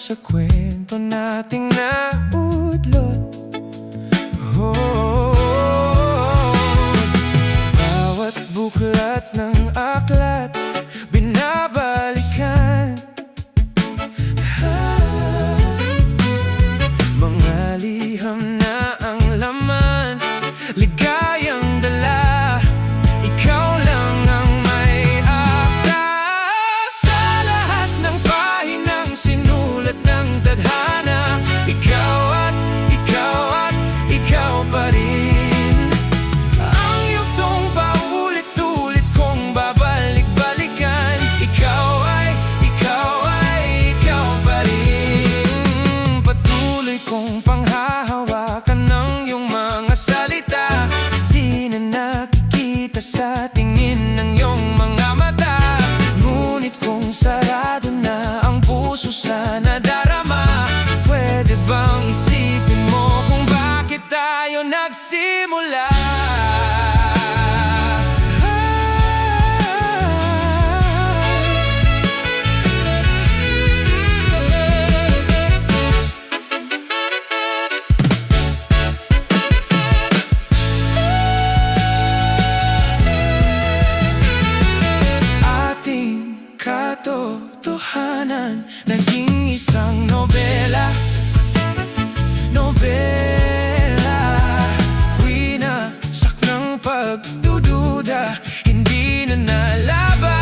sa kwento nating naudlot. Bawat buklat ng aklat binabalikan. Mga liham na ang laman, ligayang dala, ikaw lang ang may akda. Sa lahat ng pahinang sinulat ng tadhana, ikaw at ikaw at ikaw pa rin. Ang yugtong paulit-ulit kong babalik-balikan, ikaw ay ikaw pa rin. Patuloy kong panghahawakan ng iyong mga salita, di na nakikita sa tingin ng iyong mga mata. Ngunit kung sarado na ang puso sa nadarama, pwede bang isipin mo kung bakit tayo nagsimula? Ating katotohanan naging isang nobela. Winasak ng pagdududa, hindi na nalabanan.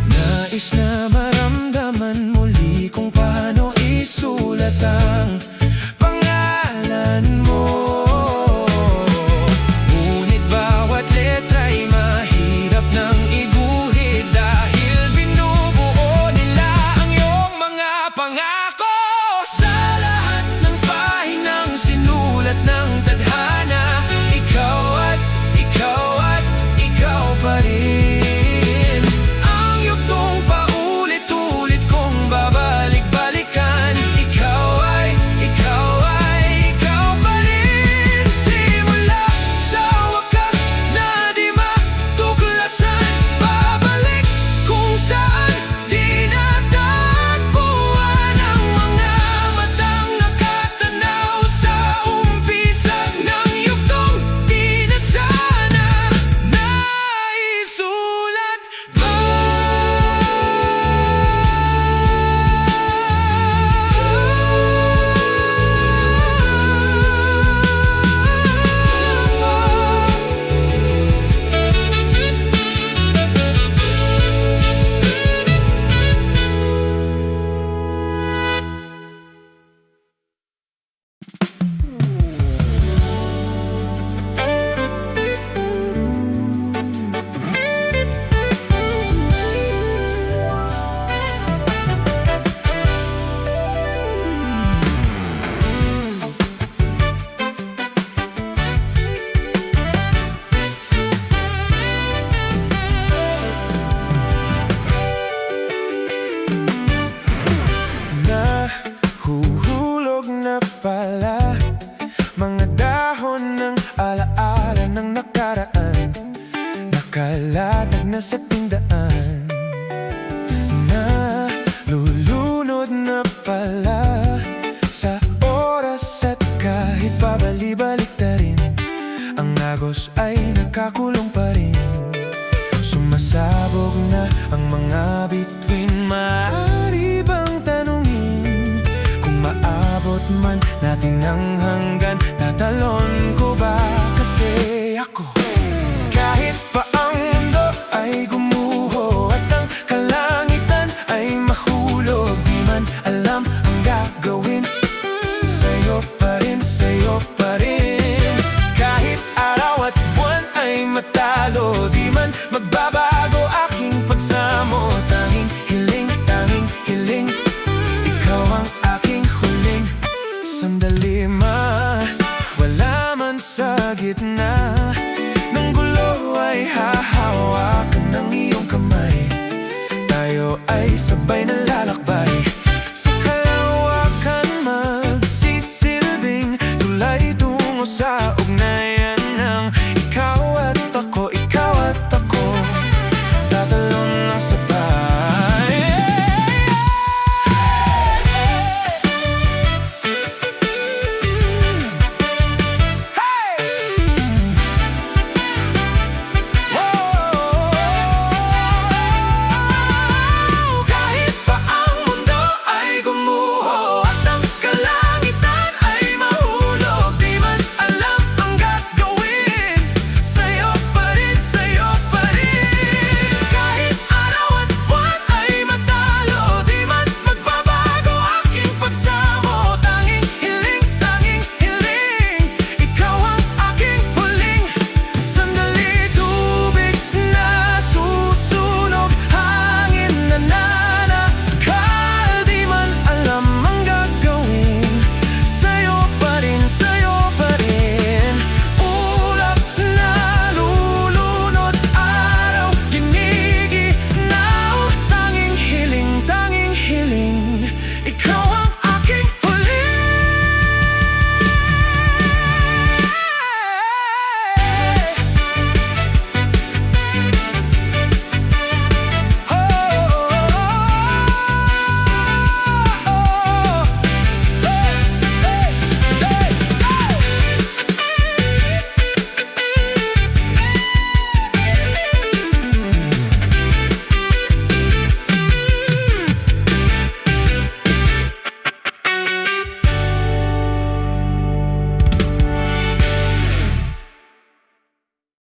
Nais na maramdaman muli kung paano isulat ang pangalan mo. Ngunit bawat letra'y mahirap nang iguhit, dahil binubuo nila ang iyong mga pangako. Sa lahat ng pahinang sinulat ng tadhana, ikaw at ikaw at ikaw pa rin. Ang yugtong paulit-ulit kong babalik-balikan, ikaw ay ikaw pa rin. Simula sa wakas na di matuklasan, babalik kung saan di natagpuan ang mga matang nakatanaw sa umpisa ng yugtong di na sana naisulat pa. Nahuhulog na pala mga dahon ng alaala ng nakaraan, nakalatag na sa tindaan. Nalulunod na pala sa oras, at kahit pabali-balik na rin, ang agos ay nakakulong pa rin. Sumasabog na ang mga bituin, maaari bang tanungin kung maabot man natin ang hanggan? Tatalon ko ba kasi ako, kahit pa ang mundo ay gumuho at ang kalangitan ay mahulog, di man alam ang gagawin, sa'yo pa rin, sa'yo pa rin. Kahit araw at buwan ay matalo, di man magbabago aking pagsamo. Tanging hiling, ikaw ang aking huling sandali. Wala man sa gitna ng gulo ay hahawakan ng iyong kamay. Tayo ay sabay na lalakbay sa kalawakan, magsisilbing tulay tungo sa